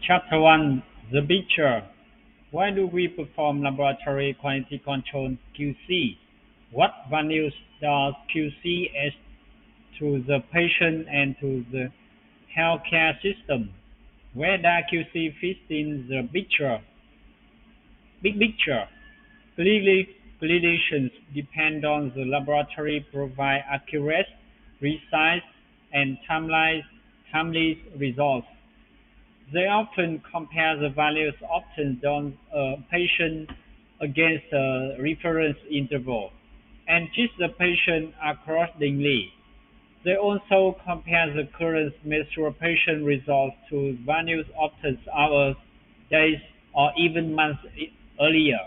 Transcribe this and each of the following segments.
Chapter 1: The Picture. Why do we perform laboratory quality control (QC)? What values does QC add to the patient and to the healthcare system? Where does QC fit in the big picture? Clinicians depend on the laboratory provide accurate, precise, and timely results. They often compare the values obtained on a patient against a reference interval, and treat the patient accordingly. They also compare the current measured patient results to values obtained hours, days, or even months earlier.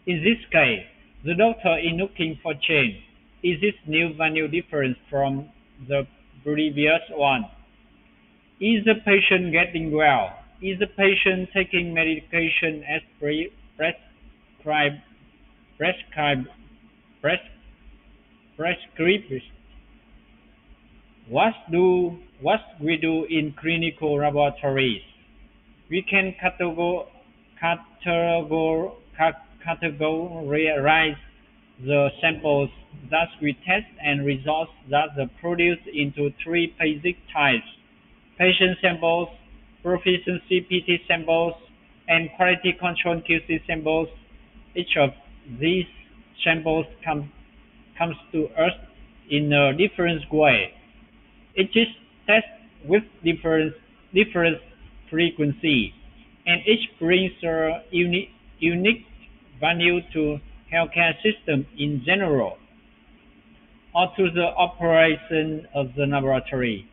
In this case, the doctor is looking for change. Is this new value different from the previous one? Is the patient getting well? Is the patient taking medication as prescribed? prescribed, pres- prescribed? What we do in clinical laboratories? We can categor- categorize the samples that we test and results that are produced into three basic types: patient samples, proficiency (PT) samples, and quality control (QC) samples. Each of these samples comes to us in a different way. Each is tested with different frequency, and each brings a unique value to healthcare system in general, or to the operation of the laboratory.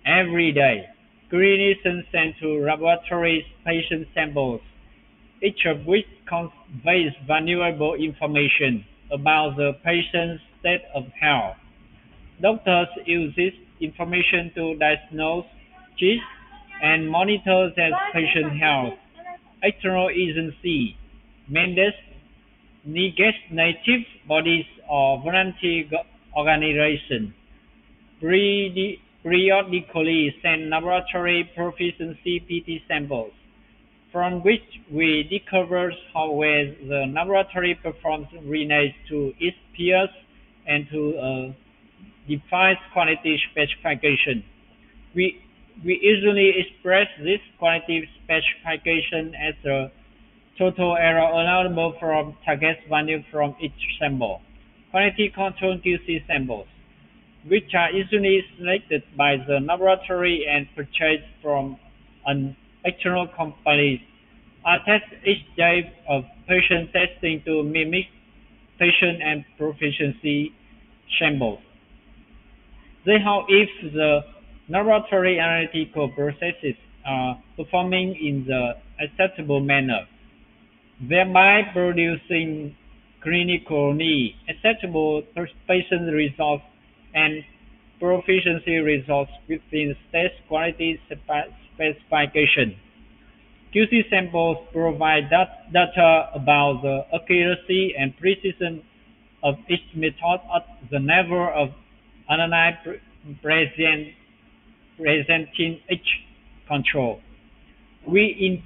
Every day, clinicians send to laboratories patient samples, each of which conveys valuable information about the patient's state of health. Doctors use this information to diagnose, treat, and monitor their patient health. External agencies, mandates, legislative bodies, or voluntary organizations periodically send laboratory proficiency (PT) samples, from which we discover how well the laboratory performs related to its peers and to a defined quality specification. We we usually express this quality specification as the total error allowable from target value from each sample. Quality control QC samples, which are usually selected by the laboratory and purchased from an external company, are tested each day of patient testing to mimic patient and proficiency samples. They help if the laboratory analytical processes are performing in the acceptable manner, thereby producing clinically acceptable patient results and proficiency results within state quality specification. QC samples provide data about the accuracy and precision of each method at the level of analyte presenting each control. We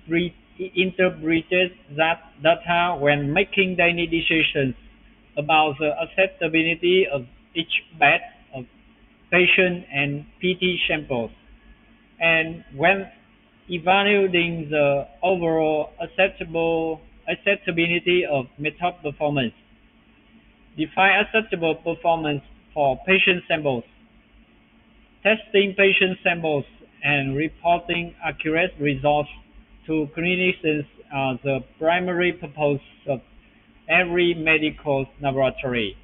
interpreted that data when making daily decisions about the acceptability of each batch of patient and PT samples, and when evaluating the overall acceptability of method performance. Define acceptable performance for patient samples. Testing patient samples and reporting accurate results to clinicians are the primary purpose of every medical laboratory.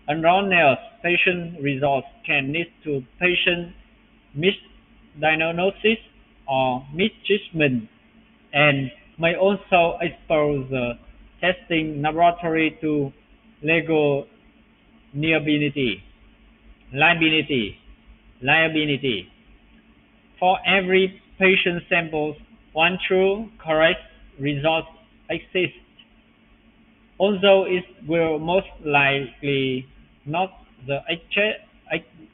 Erroneous patient results can lead to patient misdiagnosis or misjudgment, and may also expose the testing laboratory to legal liability. liability. liability. For every patient sample, one true, correct result exists, although it will most likely not the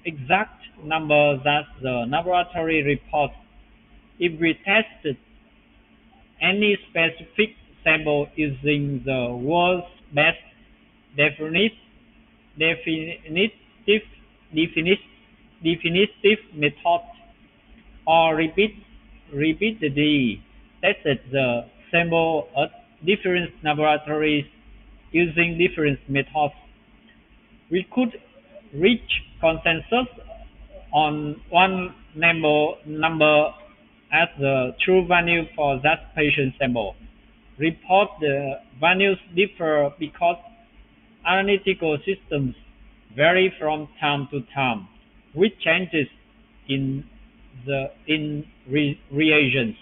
exact number that the laboratory reports. If we tested any specific sample using the world's best definitive definitive definitive definitive method, or repeatedly tested the sample at different laboratories using different methods, we could reach consensus on one number as the true value for that patient sample. Report the values differ because analytical systems vary from time to time, with changes in reagents,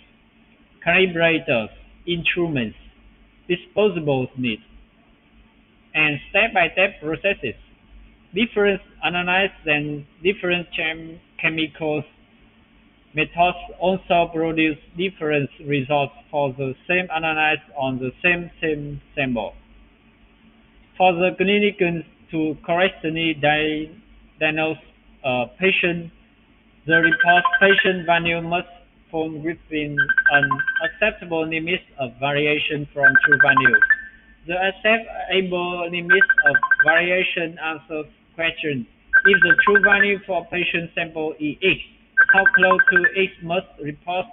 calibrators, instruments, disposables needs, and step-by-step processes. Different analyses and different chemical methods also produce different results for the same analysis on the same sample. For the clinician to correctly diagnose a patient, the report patient value must fall within an acceptable limit of variation from true value. The acceptable limit of variation answers question: if the true value for patient sample is X, how close to X must report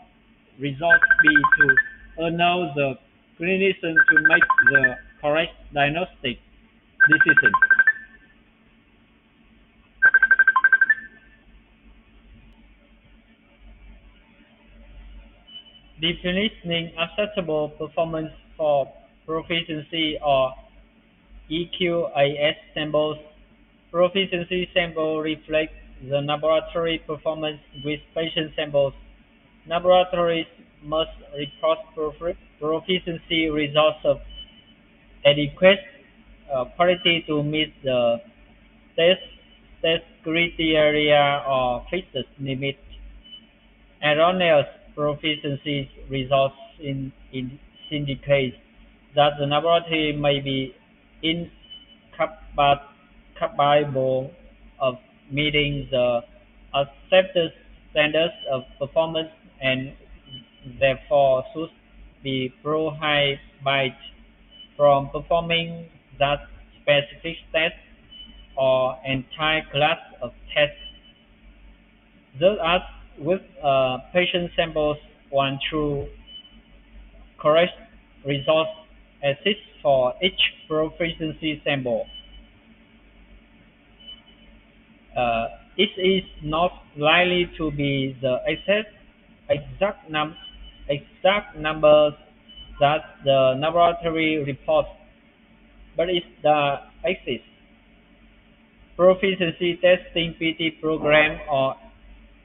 results be to allow the clinician to make the correct diagnostic decision? Defining acceptable performance for proficiency or EQAS samples. Proficiency sample reflects the laboratory performance with patient samples. Laboratories must report proficiency results of adequate quality to meet the test test criteria or fixed limit. Erroneous proficiency results indicate that the laboratory may be incapable of meeting the accepted standards of performance and therefore should be prohibited from performing that specific test or entire class of tests. Thus, as with patient samples, one true correct result exists for each proficiency sample. It is not likely to be the exact, num- exact numbers that the laboratory reports, but it's the axis. Proficiency testing PT program or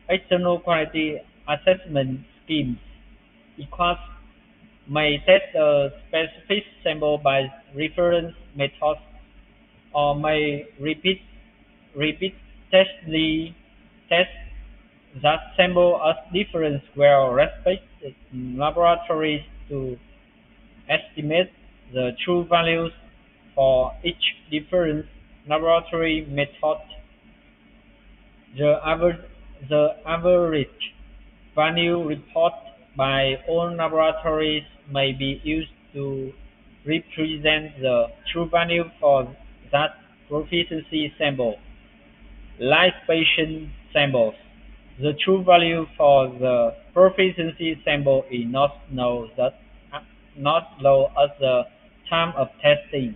external quality assessment schemes equals may test a specific sample by reference methods or may repeatedly test that sample as different well-respected laboratories to estimate the true values for each different laboratory method. The average value reported by all laboratories may be used to represent the true value for that proficiency sample. Like patient samples, the true value for the proficiency sample is not known at the time of testing.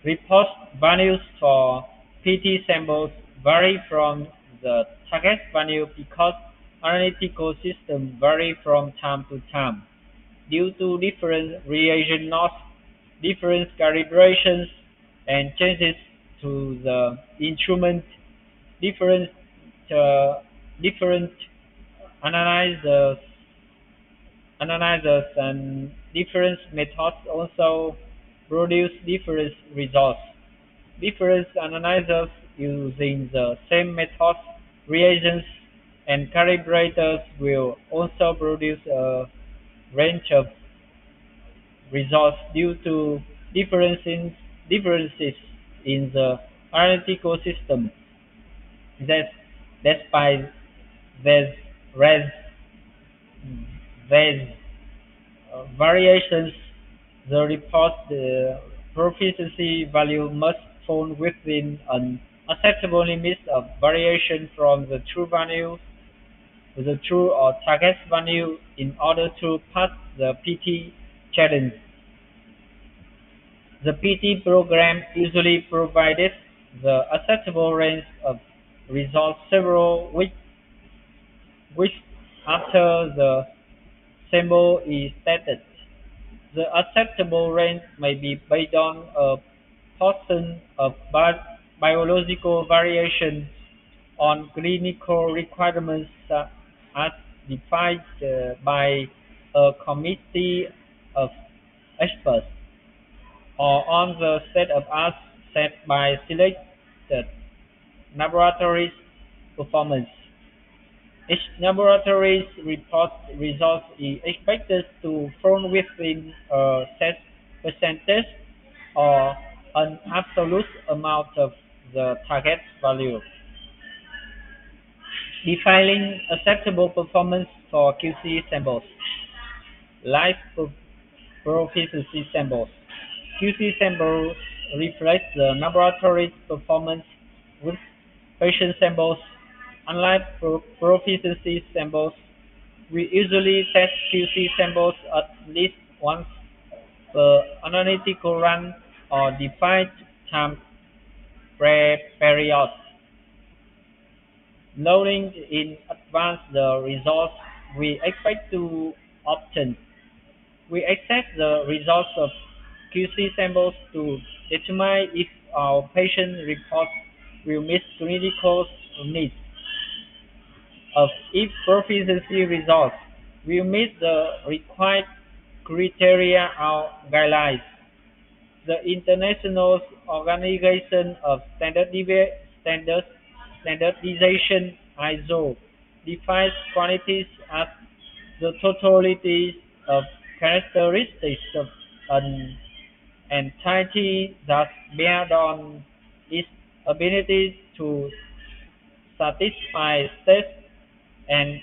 Report values for PT samples vary from the target value because analytical systems vary from time to time due to different reagent loss, different calibrations, and changes to the instrument. Different different analyzers analyzers and different methods also produce different results. Different analyzers using the same methods, reagents, and calibrators will also produce a range of results due to differences in the analytical system. That despite this res this variations, the report proficiency value must fall within an acceptable limit of variation from the true value to the true or target value in order to pass the PT challenge. The PT program usually provided the acceptable range of results several weeks after the sample is tested. The acceptable range may be based on a portion of biological variation on clinical requirements as defined by a committee of experts, or on the set of arts set by selected laboratories' performance. Each laboratory's report results is expected to fall within a set percentage or an absolute amount of the target value. Defining acceptable performance for QC samples. Live proficiency samples. QC samples reflect the laboratory's performance with patient samples. Unlike proficiency samples, we usually test QC samples at least once per analytical run or defined time period. Knowing in advance the results we expect to obtain, we access the results of QC samples to determine if our patient report will meet clinical needs. Of if proficiency results will meet the required criteria or guidelines. The International Organization of Standardization (ISO) defines quantities as the totality of characteristics of an entity that bear on its ability to satisfy state and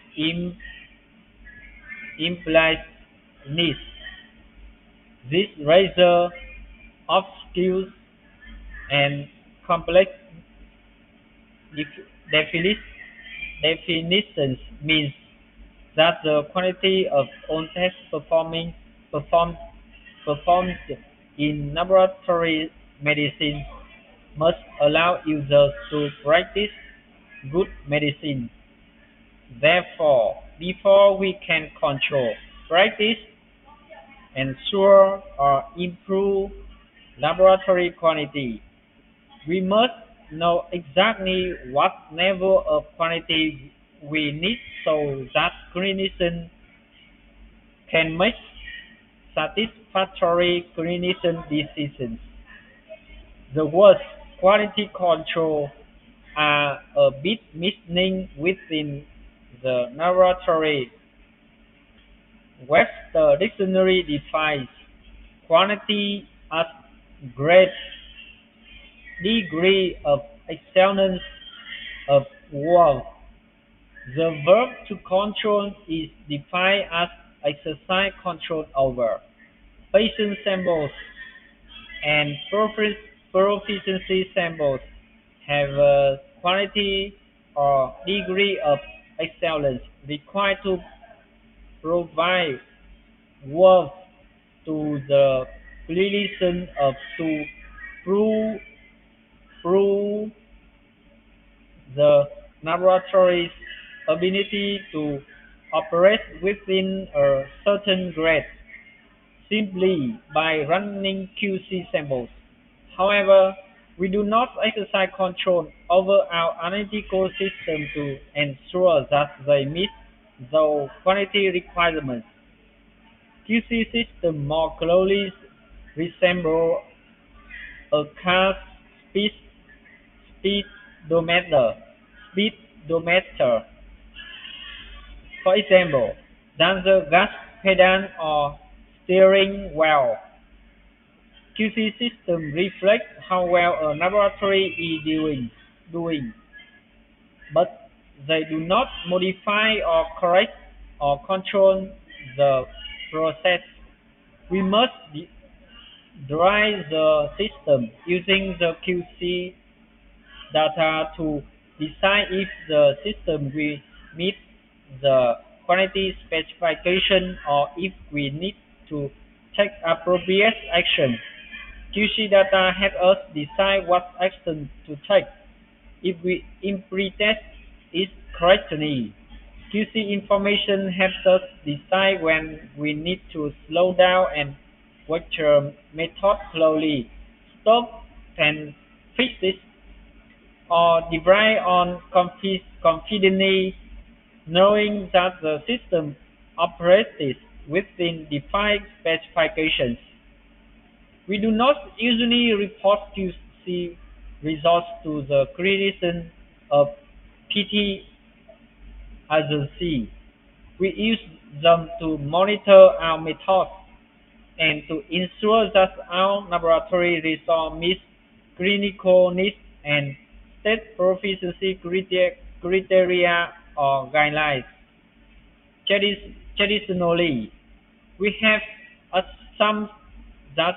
implied needs. This rather obscure and complex def- defini- definitions means that the quantity of all tests performed performed in laboratory medicine must allow users to practice good medicine. Therefore, before we can control, practice, ensure, or improve laboratory quality, we must know exactly what level of quality we need so that clinicians can make satisfactory clinician decisions. The words quality control are a bit missing within the laboratory. Webster Dictionary defines quality as great degree of excellence of work. The verb to control is defined as exercise control over patient samples, and proficiency samples have a quality or degree of excellence required to provide worth to the clinician of to prove, prove the laboratory's ability to operate within a certain grade simply by running QC samples. However, we do not exercise control over our analytical system to ensure that they meet the quality requirements. QC systems more closely resemble a car's speed speedometer, speedometer, for example, than the gas pedal or steering wheel. QC systems reflect how well a laboratory is doing, but they do not modify or correct or control the process. We must drive the system using the QC data to decide if the system will meet the quality specification or if we need to take appropriate action. QC data help us decide what action to take. If we interpret it correctly, QC information helps us decide when we need to slow down and watch a method slowly, stop and fix it, or rely on confidently knowing that the system operates within defined specifications. We do not usually report QC results to the clinician of PT agency. We use them to monitor our methods and to ensure that our laboratory results meet clinical needs and state proficiency criteria or guidelines. Traditionally, we have assumed that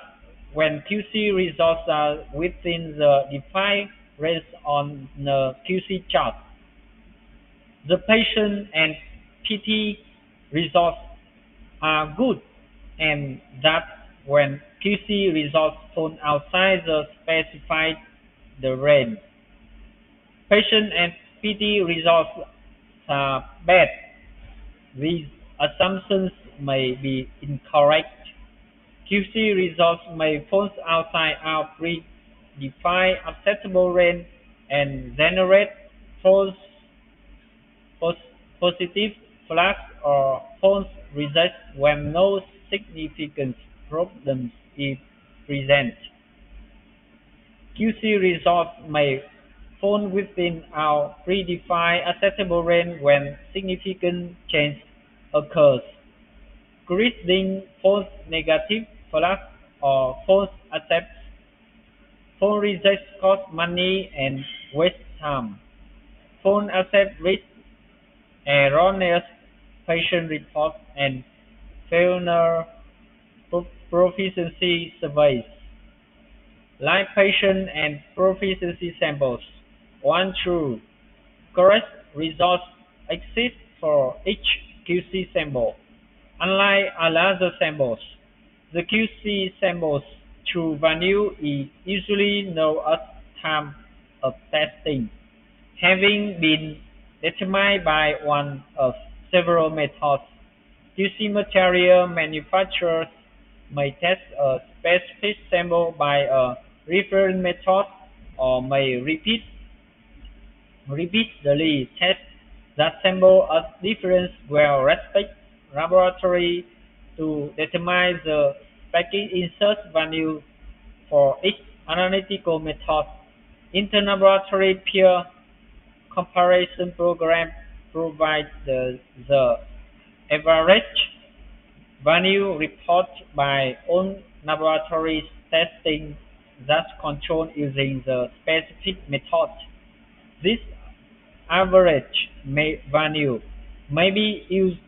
when QC results are within the defined range on the QC chart, the patient and PT results are good, and that when QC results fall outside the specified the range, patient and PT results are bad. These assumptions may be incorrect. QC results may fall outside our predefined acceptable range and generate false positive flags or false results when no significant problem is present. QC results may fall within our predefined acceptable range when significant change occurs, creating false negative flags or false accepts. False results cost money and waste time. False accept risk erroneous patient reports and failure proficiency surveys. Like patient and proficiency samples, one true, correct results exist for each QC sample. Unlike other samples, the QC sample's true value is usually known at time of testing, having been determined by one of several methods. QC material manufacturers may test a specific sample by a reference method or may repeatedly test that sample at different well-respected laboratories to determine the package insert value for each analytical method. Inter-laboratory peer comparison program provides the average value reported by all laboratories testing that control using the specific method. This average value may be used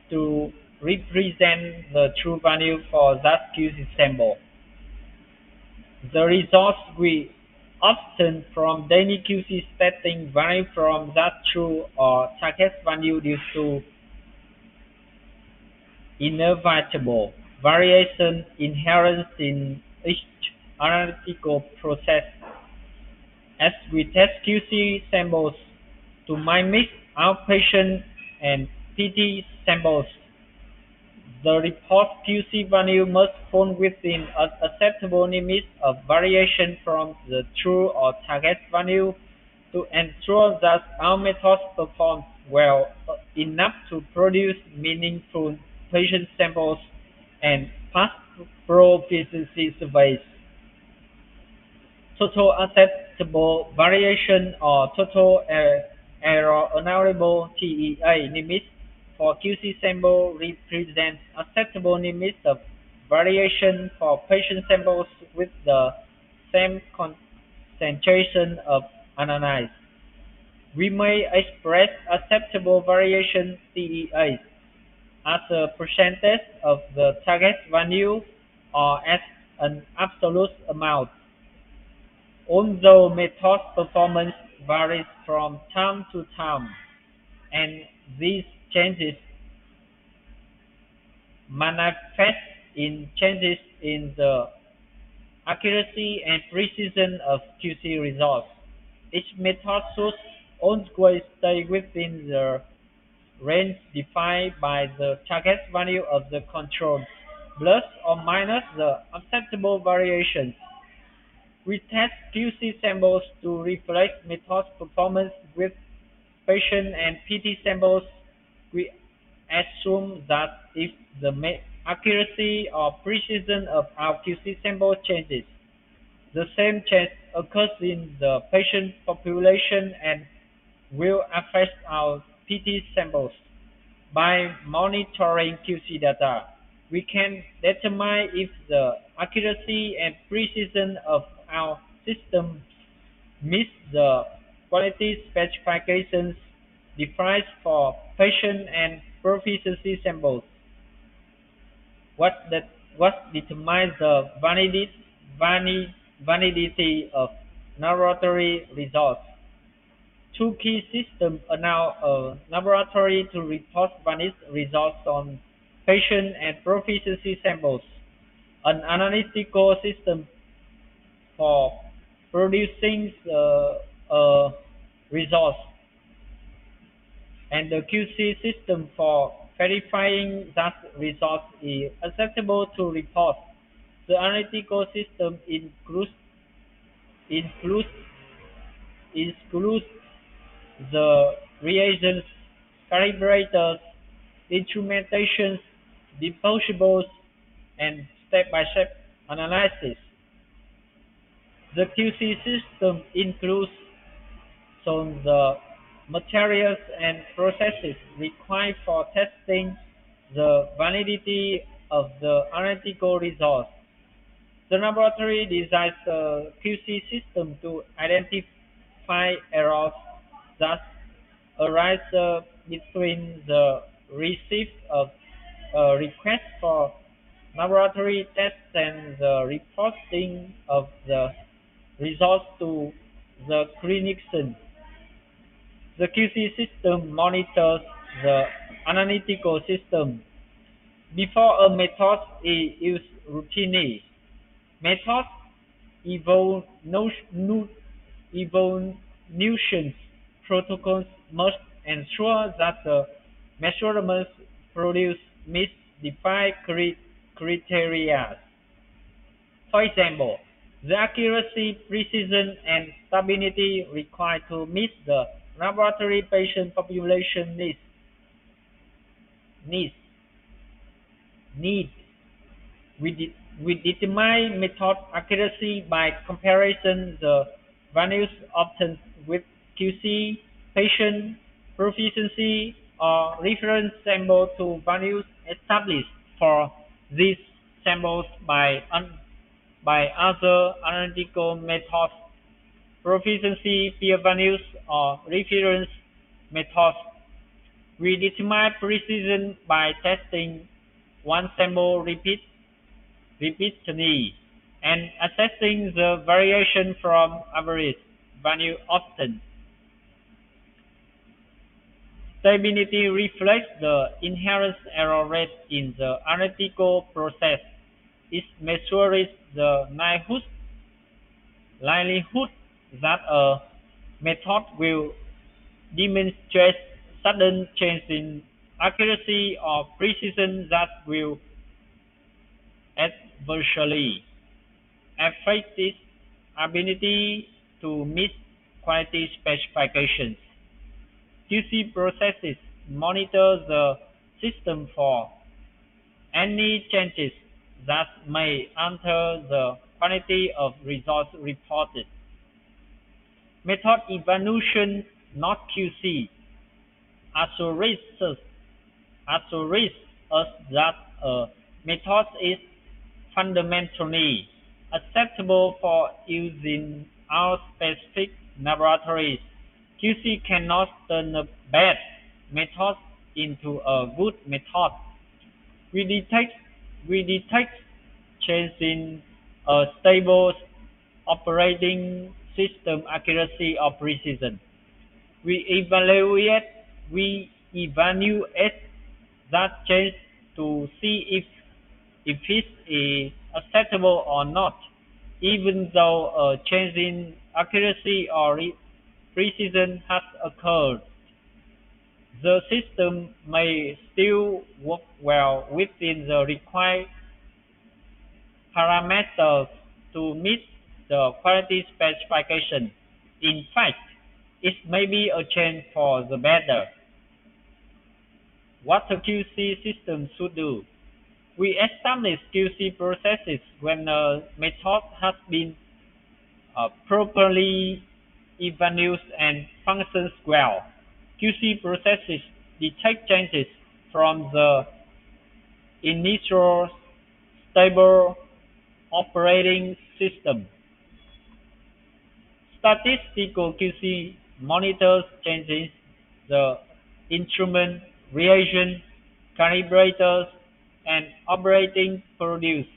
to represent the true value for that QC sample. The results we obtain from daily QC testing vary from that true or target value due to inevitable variation inherent in each analytical process. As we test QC samples to mimic outpatient and PT samples, the report QC value must fall within an acceptable limit of variation from the true or target value to ensure that our methods perform well enough to produce meaningful patient samples and pass proficiency surveys. Total acceptable variation or total error allowable TEA limit for QC sample represents acceptable limits of variation for patient samples with the same concentration of analyzed. We may express acceptable variation TEAs as a percentage of the target value or as an absolute amount. Although method performance varies from time to time, and these changes manifest in changes in the accuracy and precision of QC results. Each method should always stay within the range defined by the target value of the control, plus or minus the acceptable variations. We test QC samples to reflect method performance with patient and PT samples. We assume that if the accuracy or precision of our QC sample changes, the same change occurs in the patient population and will affect our PT samples. By monitoring QC data, we can determine if the accuracy and precision of our system meets the quality specifications defined for patient and proficiency samples. What determines the validity of laboratory results? Two key systems allow a laboratory to report valid results on patient and proficiency samples: an analytical system for producing results, and the QC system for verifying that results is acceptable to report. The analytical system includes includes the reagents, calibrators, instrumentations, disposables, and step-by-step analysis. The QC system includes the materials and processes required for testing the validity of the analytical results. The laboratory designs the QC system to identify errors that arise between the receipt of a request for laboratory tests and the reporting of the results to the clinician. The QC system monitors the analytical system. Before a method is used routinely, method evaluation protocols must ensure that the measurements produced meet defined criteria. For example, the accuracy, precision, and stability required to meet the laboratory patient population needs. needs. We determine method accuracy by comparison the values obtained with QC, patient proficiency, or reference sample to values established for these samples by other analytical methods, proficiency peer values, or reference methods. We determine precision by testing one sample repeatedly and assessing the variation from average value obtained. Stability reflects the inherent error rate in the analytical process. It measures the likelihood that a method will demonstrate sudden change in accuracy or precision that will adversely affect its ability to meet quality specifications. QC processes monitor the system for any changes that may alter the quality of results reported. Method evaluation, not QC, assures us that a method is fundamentally acceptable for use in our specific laboratories. QC cannot turn a bad method into a good method. We detect we detect change in a stable operating system accuracy or precision. We evaluate we evaluate that change to see if it is acceptable or not. Even though a change in accuracy or precision has occurred, the system may still work well within the required parameters to meet the quality specification. In fact, it may be a change for the better. What a QC system should do. We establish QC processes when a method has been properly evaluated and functions well. QC processes detect changes from the initial stable operating system. Statistical QC monitors changes the instrument, reagent, calibrators, and operating produce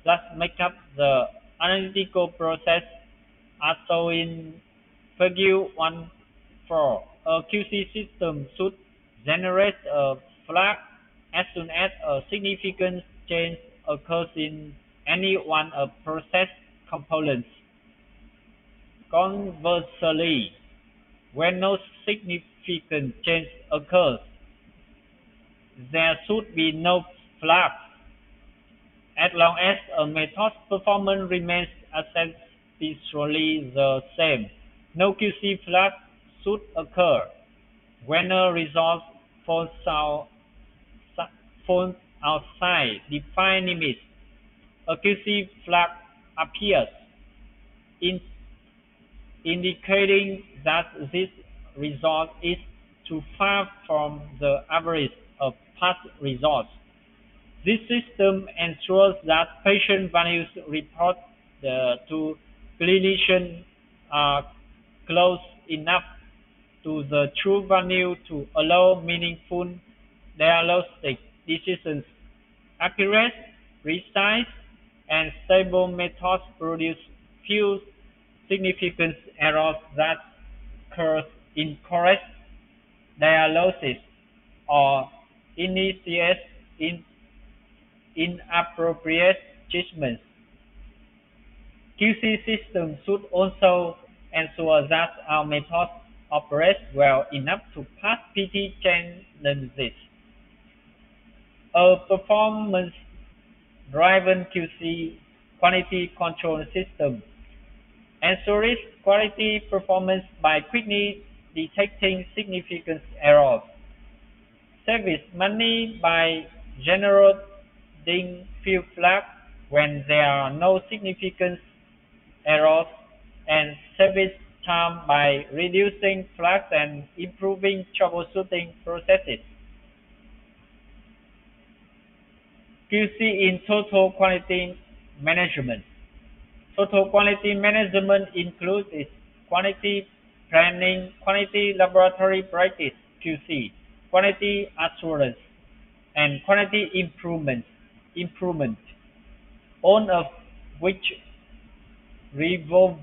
that make up the analytical process as shown in Figure 1.4. A QC system should generate a flag as soon as a significant change occurs in any one of process components. Conversely, when no significant change occurs, there should be no flag. As long as a method's performance remains essentially the same, no QC flag should occur. When a result falls falls outside defined limits, a QC flag appears, in, indicating that this result is too far from the average of past results. This system ensures that patient values reported to clinicians are close enough to the true value to allow meaningful diagnostic decisions. Accurate, precise, and stable methods produce few significant errors that cause incorrect diagnosis or initiate inappropriate judgments. QC systems should also ensure that our methods operate well enough to pass PT challenges. A performance-driven QC quality control system ensures quality performance by quickly detecting significant errors, saves money by generating few flags when there are no significant errors, and saves time by reducing flags and improving troubleshooting processes. QC in total quality management. Total quality management includes quality planning, quality laboratory practice (QC), quality assurance, and quality improvement, all of which revolve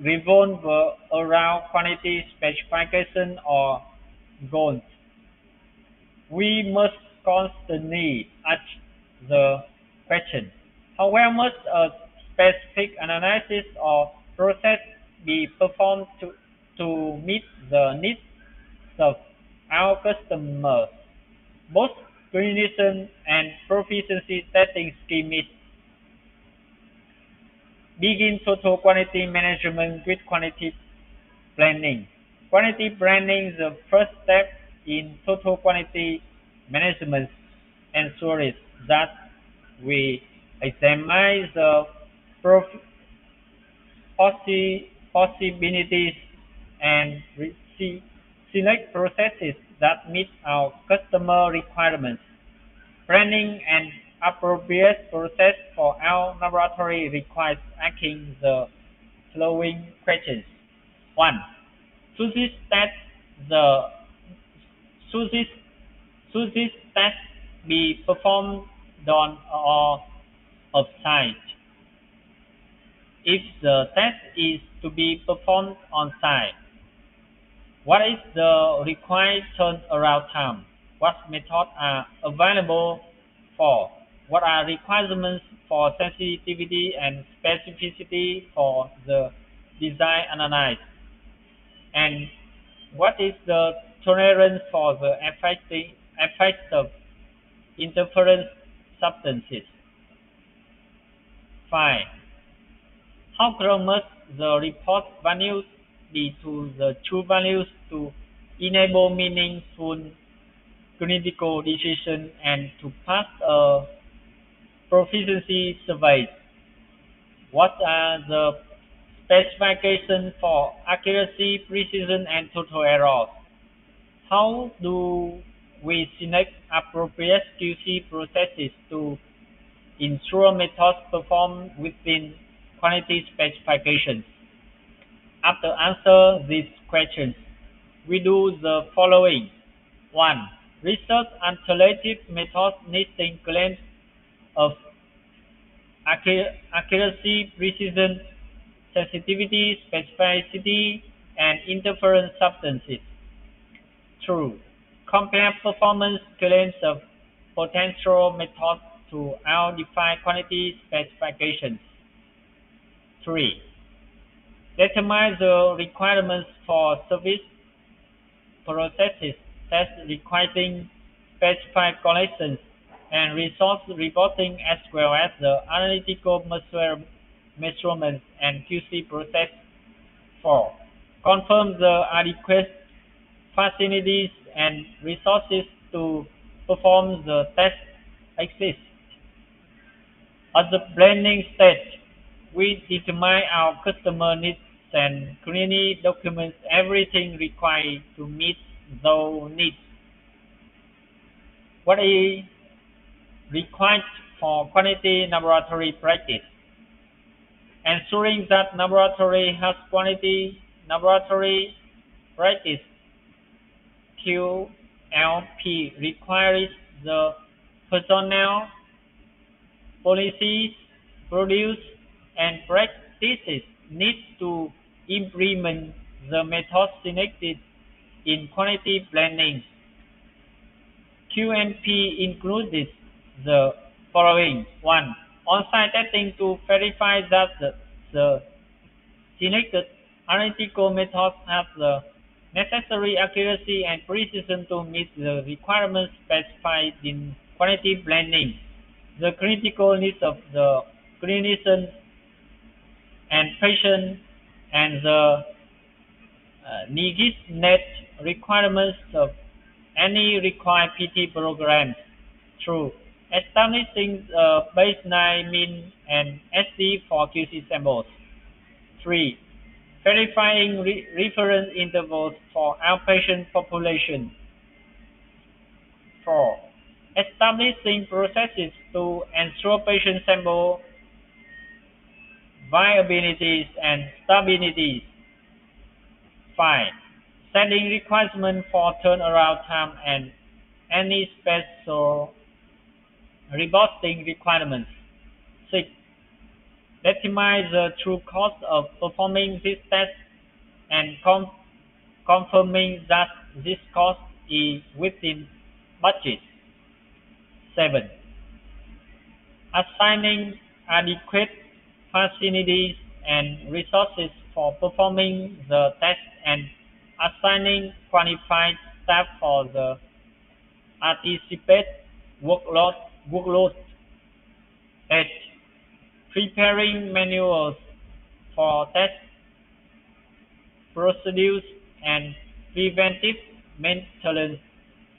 revolve around quality specification or goals. We must constantly ask the question: how well must a specific analysis or process be performed to meet the needs of our customers? Both clinician and proficiency testing schemes begin total quality management with quality planning. Quality planning is the first step in total quality management, ensures that we examine the possibilities and select processes that meet our customer requirements. Planning an appropriate process for our laboratory requires asking the following questions. 1. Should this test the should this test be performed on or of site. If the test is to be performed on site, what is the required turnaround time? What methods are available for? What are requirements for sensitivity and specificity for the design analysis? And what is the tolerance for the effect of interference substances? 5. How close must the report values be to the true values to enable meaningful clinical decision and to pass a proficiency survey? What are the specifications for accuracy, precision, and total errors? How do we select appropriate QC processes to ensure methods perform within quality specifications? After answer these questions, we do the following. 1. Research alternative methods listing claims of accuracy, precision, sensitivity, specificity, and interference substances. True. Compare performance claims of potential methods to our defined quality specifications. 3. Determine the requirements for service processes, test requiring specified collections, and resource reporting as well as the analytical measurements and QC process. 4. Confirm the adequate facilities and resources to perform the test exist. At the planning stage, we determine our customer needs and clearly document everything required to meet those needs. What is required for quality laboratory practice? Ensuring that laboratory has quality laboratory practice QLP requires the personnel, policies, produce, and practices need to implement the methods selected in quality planning. QNP includes the following. 1. On-site testing to verify that the selected analytical methods have the necessary accuracy and precision to meet the requirements specified in quality planning. The critical needs of the clinician and patient and the legitimate requirements of any required PT programs through establishing baseline mean and SD for QC samples. 3. Verifying reference intervals for outpatient population. 4. Establishing processes to ensure patient sample viability and stability. 5. Setting requirements for turnaround time and any special reporting requirements. 6. Determine the true cost of performing this test and confirming that this cost is within budget. 7. Assigning adequate facilities and resources for performing the test and assigning qualified staff for the anticipated workload. 8. Preparing manuals for test procedures and preventive maintenance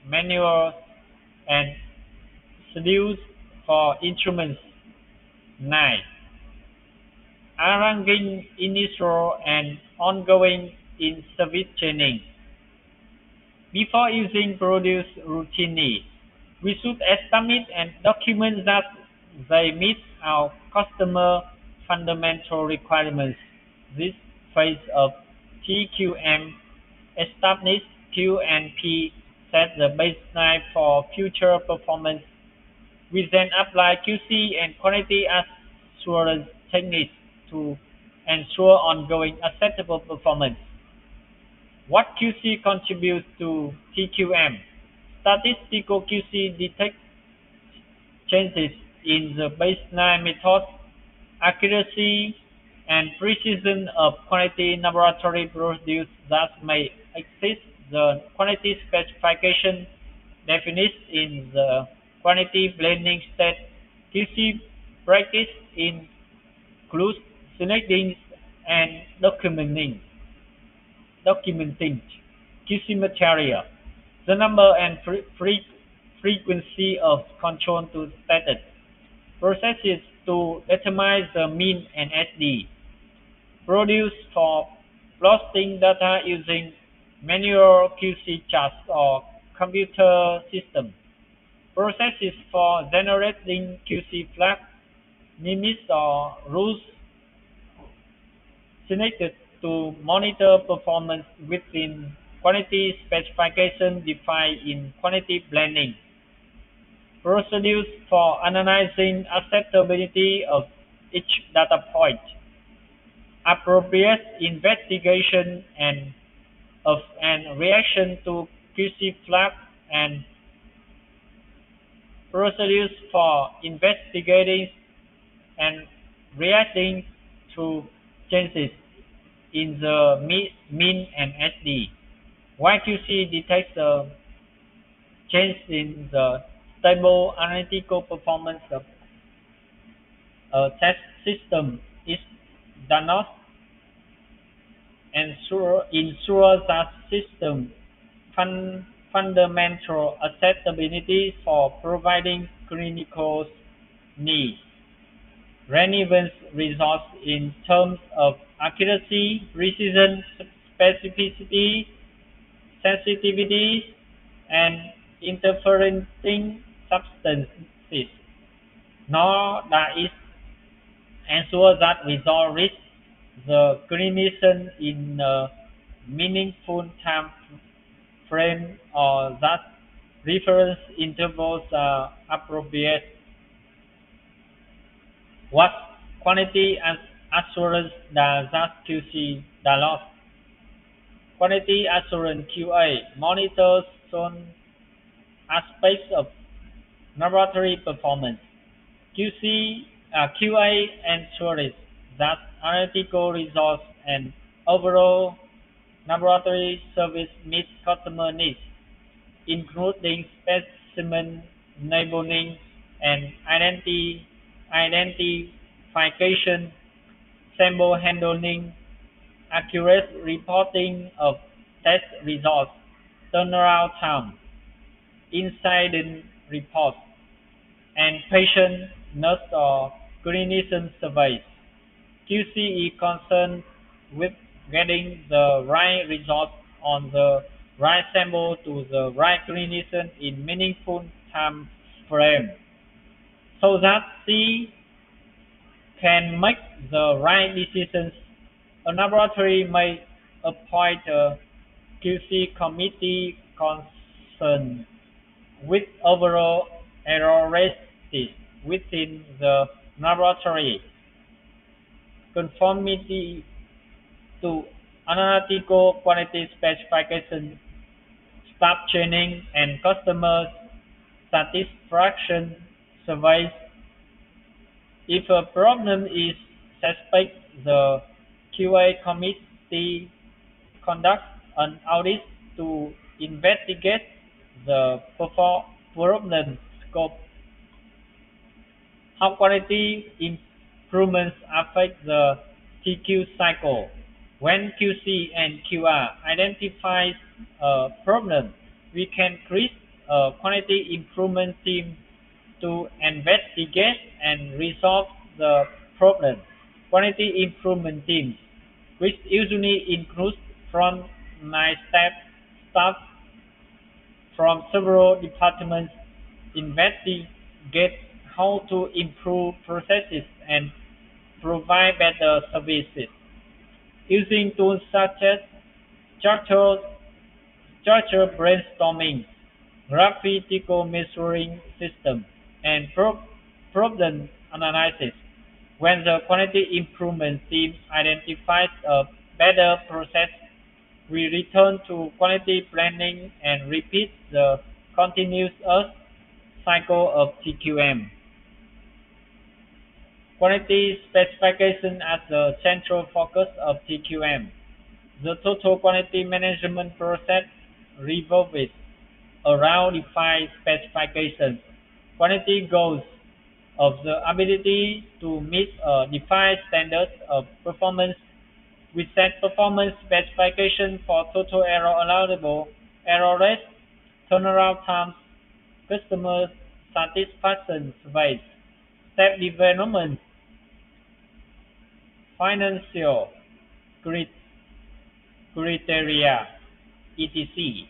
manuals and schedules for instruments. 9. Arranging initial and ongoing in-service training. Before using products routinely, we should estimate and document that they meet our customer fundamental requirements. This phase of TQM established QNP set the baseline for future performance We then apply QC and quality assurance techniques to ensure ongoing acceptable performance. What QC contributes to TQM? Statistical QC detects changes in the baseline method, accuracy, and precision of quality laboratory products that may exceed the quality specification defined in the quality blending state. QC practice includes selecting and documenting QC material, the number and frequency of control to status, processes to determine the mean and SD, produced for plotting data using manual QC charts or computer system, processes for generating QC flags, limits or rules selected to monitor performance within quality specification defined in quality blending, procedures for analyzing acceptability of each data point, appropriate investigation and reaction to QC flags, and procedures for investigating and reacting to changes in the mean and SD. YQC detects a change in the stable analytical performance of a test system. It does not ensure that system fundamental acceptability for providing clinical needs. Relevance results in terms of accuracy, precision, specificity, sensitivity, and interferencing substances, nor does it ensure that results reach the clinician in a meaningful time frame or that reference intervals are appropriate. What quality assurance does QC develop? Quality assurance (QA) monitors some aspects of laboratory performance. QA ensures that analytical results and overall laboratory service meet customer needs, including specimen labeling and identification, sample handling, accurate reporting of test results, turnaround time, incident reports, and patient, nurse, or clinician surveys. QC is concerned with getting the right results on the right sample to the right clinician in meaningful time frame so that C can make the right decisions. A laboratory may appoint a QC committee concerned with overall error rates within the laboratory, conformity to analytical quality specification, staff training, and customer satisfaction surveys. If a problem is suspect, the QA committee conducts an audit to investigate the problem scope. How quality improvements affect the TQ cycle. When QC and QR identifies a problem, we can create a quality improvement team to investigate and resolve the problem. Quality improvement teams, which usually include frontline staff from several departments, investigate how to improve processes and provide better services using tools such as structural brainstorming, graphical measuring system, and problem analysis. When the quality improvement team identifies a better process, we return to quality planning and repeat the continuous cycle of TQM. Quality specification as the central focus of TQM. The total quality management process revolves around defined specifications. Quality goals of the ability to meet a defined standard of performance. We set performance specification for total error allowable, error rate, turnaround times, customer satisfaction surveys, step development, financial criteria, etc.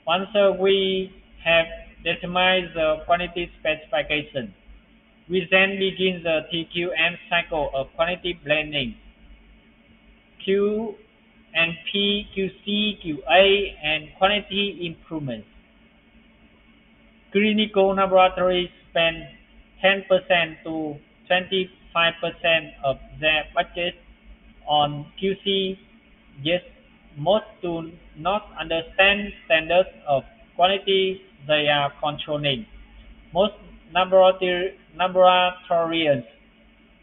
Once we have determined the quality specification, we then begin the TQM cycle of quality planning, Q and P, QC, QA, and quality improvements. Clinical laboratories spend 10% to 25% of their budget on QC, yet most do not understand standards of quality they are controlling. Most laboratorians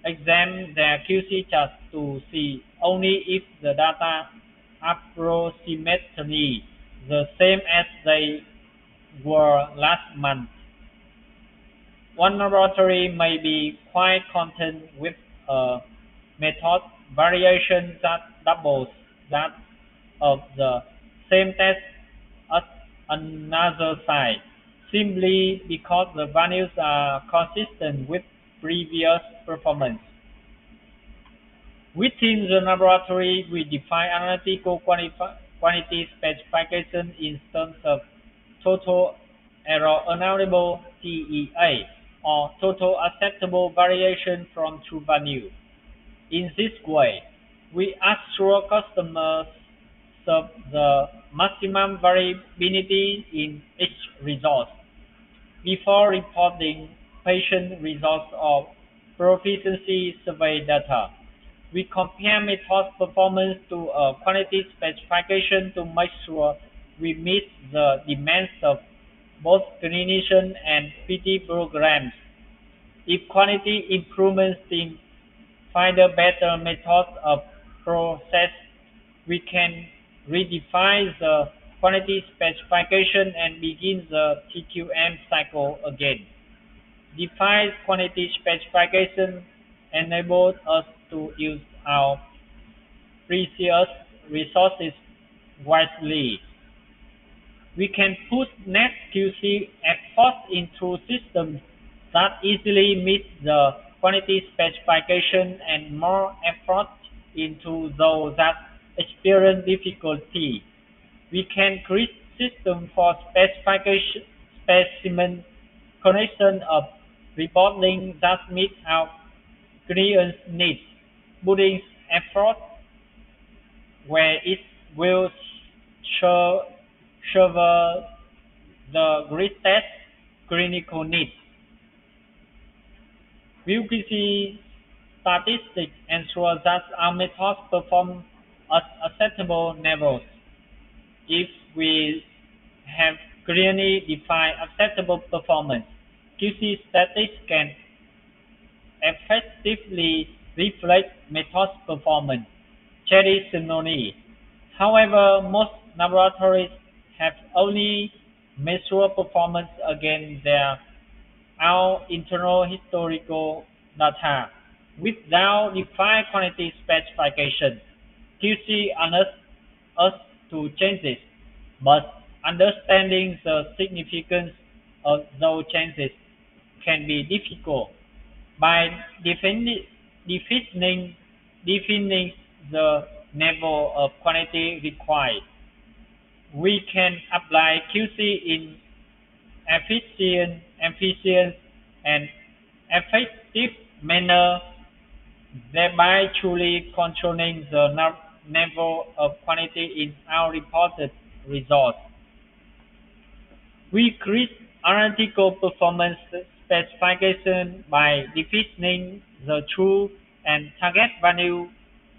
examine their QC charts to see only if the data approximately the same as they were last month. One laboratory may be quite content with a method variation that doubles that of the same test at another site, simply because the values are consistent with previous performance. Within the laboratory, we define analytical quality specification in terms of total error allowable TEA, or total acceptable variation from true value. In this way, we assure customers of the maximum variability in each result. Before reporting patient results or proficiency survey data, we compare method performance to a quality specification to make sure we meet the demands of both clinician and PT programs. If quality improvement team find a better method of process, we can redefine the quality specification and begin the TQM cycle again. Defined quality specification enables us to use our precious resources wisely. We can put net QC effort into systems that easily meet the quality specification and more effort into those that experience difficulty. We can create systems for specification, specimen collection of reporting that meet our clients' needs, putting effort where it will serve the greatest clinical needs. VQC statistics ensure that our methods perform at acceptable levels. If we have clearly defined acceptable performance, QC statistics can effectively reflect method performance traditionally. However, most laboratories have only measured performance against their our internal historical data without defined quality specification. QC allows us to change this, but understanding the significance of those changes can be difficult. By defining, defining the level of quality required, we can apply QC in efficient and effective manner, thereby truly controlling the level of quality in our reported results. We create analytical performance specification by defining the true and target value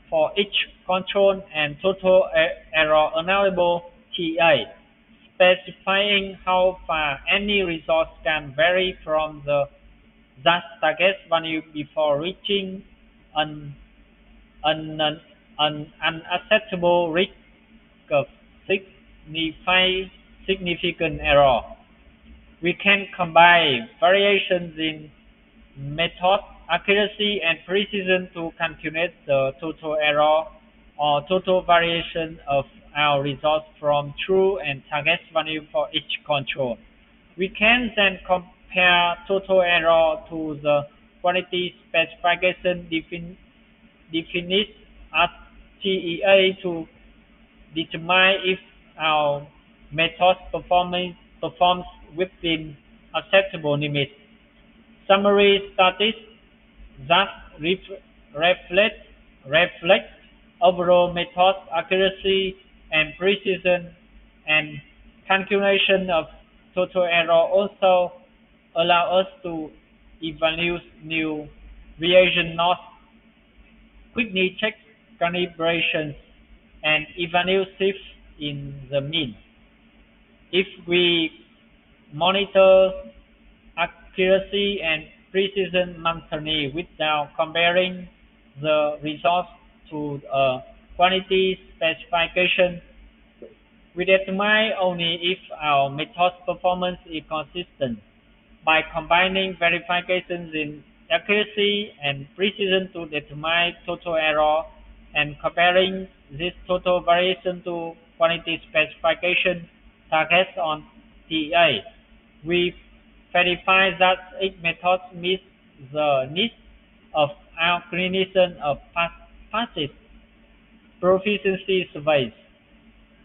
for each control and total error allowable TA, specifying how far any resource can vary from that target value before reaching an, an unacceptable risk of significant error. We can combine variations in method accuracy and precision to calculate the total error or total variation of our results from true and target value for each control. We can then compare total error to the quality specification defined as TEA to determine if our method performs within acceptable limits. Summary studies that reflect reflect overall method accuracy and precision and calculation of total error also allow us to evaluate new reagent nodes, quickly check calibrations, and evaluate shifts in the mean. If we monitor accuracy and precision monthly without comparing the results to a quality specification, we determine only if our method's performance is consistent. By combining verifications in accuracy and precision to determine total error and comparing this total variation to quality specification targets on TA, we verify that each method meets the needs of our clinicians of passive proficiency surveys.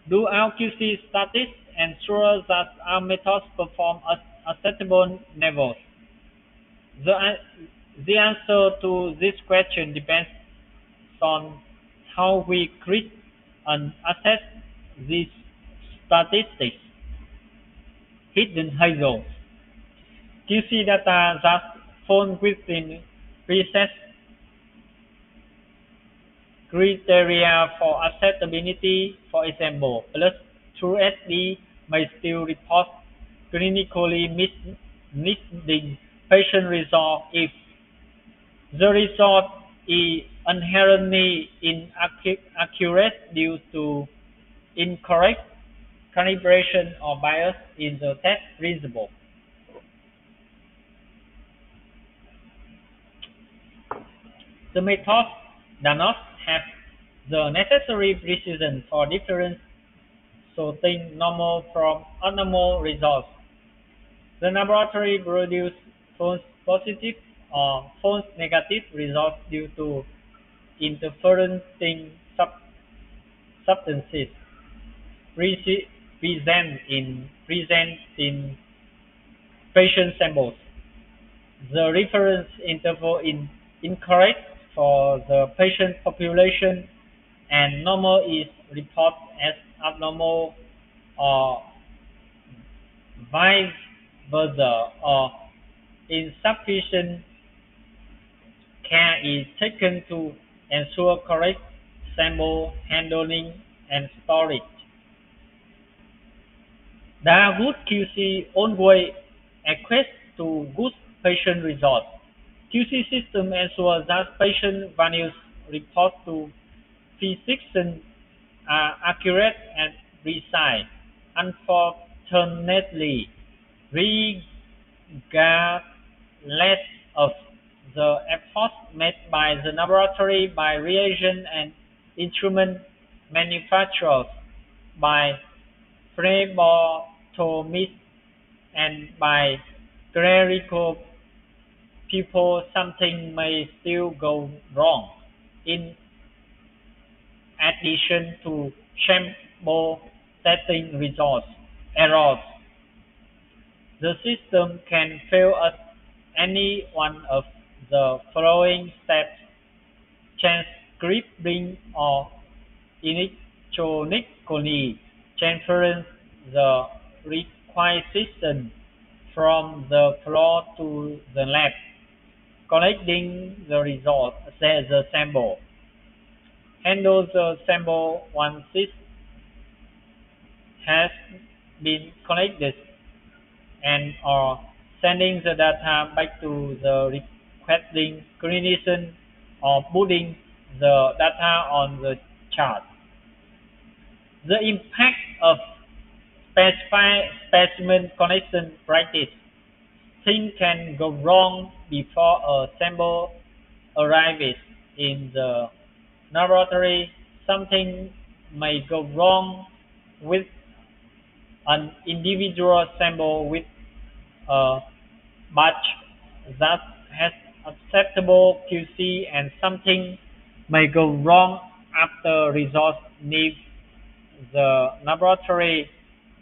Do our QC studies ensure that our methods perform at acceptable levels? The, the answer to this question depends on how we create and assess these statistics. Hidden hazards. QC data that fall within preset criteria for acceptability, for example, plus TrueSD may still report clinically misleading patient results if the result is inherently inaccurate due to incorrect calibration or bias in the test principle. The method does not have the necessary precision for different sorting normal from abnormal results. The laboratory produced false positive or false negative results due to interfering substances present in patient samples. The reference interval is incorrect for the patient population and normal is reported as abnormal or vice versa, or insufficient care is taken to ensure correct sample handling and storage. The good QC always equates to good patient results. QC system ensures that patient values report to physicians are accurate and precise. Unfortunately, regardless of the efforts made by the laboratory, by reagent and instrument manufacturers, by phlebotomists, and by clerical people, something may still go wrong. In addition to sample setting results errors, the system can fail at any one of the following steps: transcribing or electronically transferring the requisition from the floor to the lab, collecting the result, says the sample. Handle the sample once it has been collected and or sending the data back to the requesting clinician or putting the data on the chart. The impact of specimen collection practice. Things can go wrong before a sample arrives in the laboratory. Something may go wrong with an individual sample with a batch that has acceptable QC, and something may go wrong after results leave the laboratory.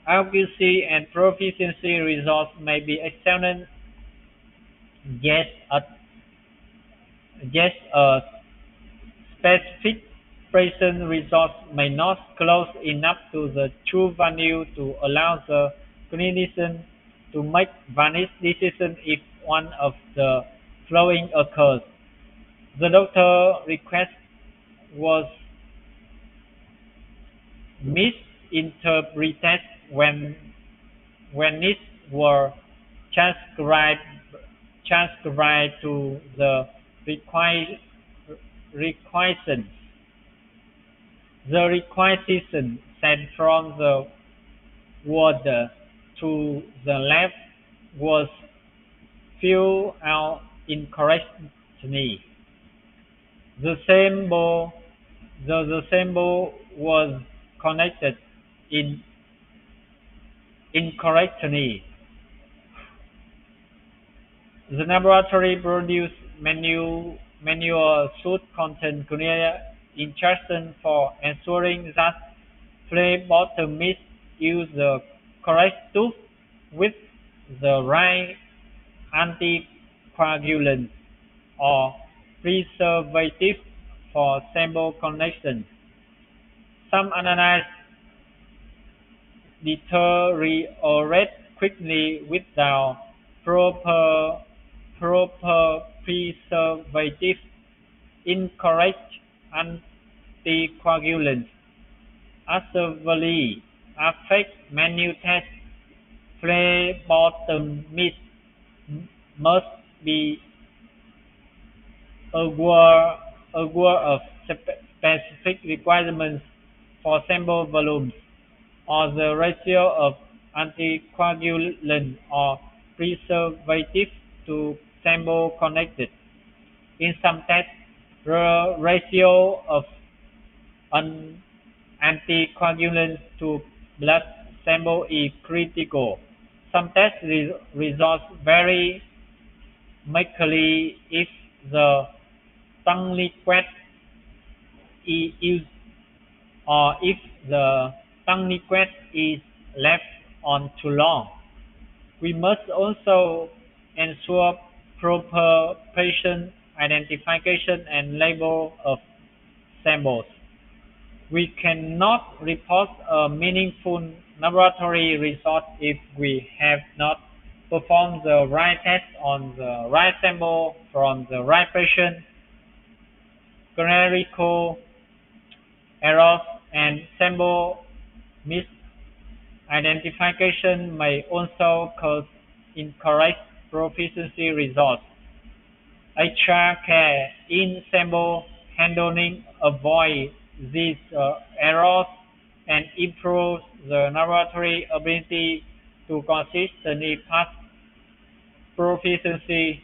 Accuracy and proficiency results may be excellent, yet a specific patient results may not close enough to the true value to allow the clinician to make valid decisions if one of the following occurs. The doctor request was misinterpreted when it were transcribed transcribed to the requisition. The requisition sent from the ward to the lab was filled out incorrectly. The symbol the symbol was connected in incorrectly. The laboratory produced manual should contain clear instructions for ensuring that phlebotomists use the correct tube with the right anticoagulant or preservative for sample collection. Some analyses deteriorate quickly without proper preservative. Incorrect anticoagulants actively affect menu tests. Phlebotomists must be aware of specific requirements for sample volumes or the ratio of anticoagulant or preservative to sample collected. In some tests, the ratio of an anticoagulant to blood sample is critical. Some test results vary markedly if the tongue liquid is used or if the tongue liquid is left on too long. We must also ensure proper patient identification and label of samples. We cannot report a meaningful laboratory result if we have not performed the right test on the right sample from the right patient. Clerical errors and sample misidentification may also cause incorrect proficiency results. HR care in sample handling avoids these errors and improves the laboratory ability to consistently pass proficiency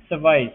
surveys.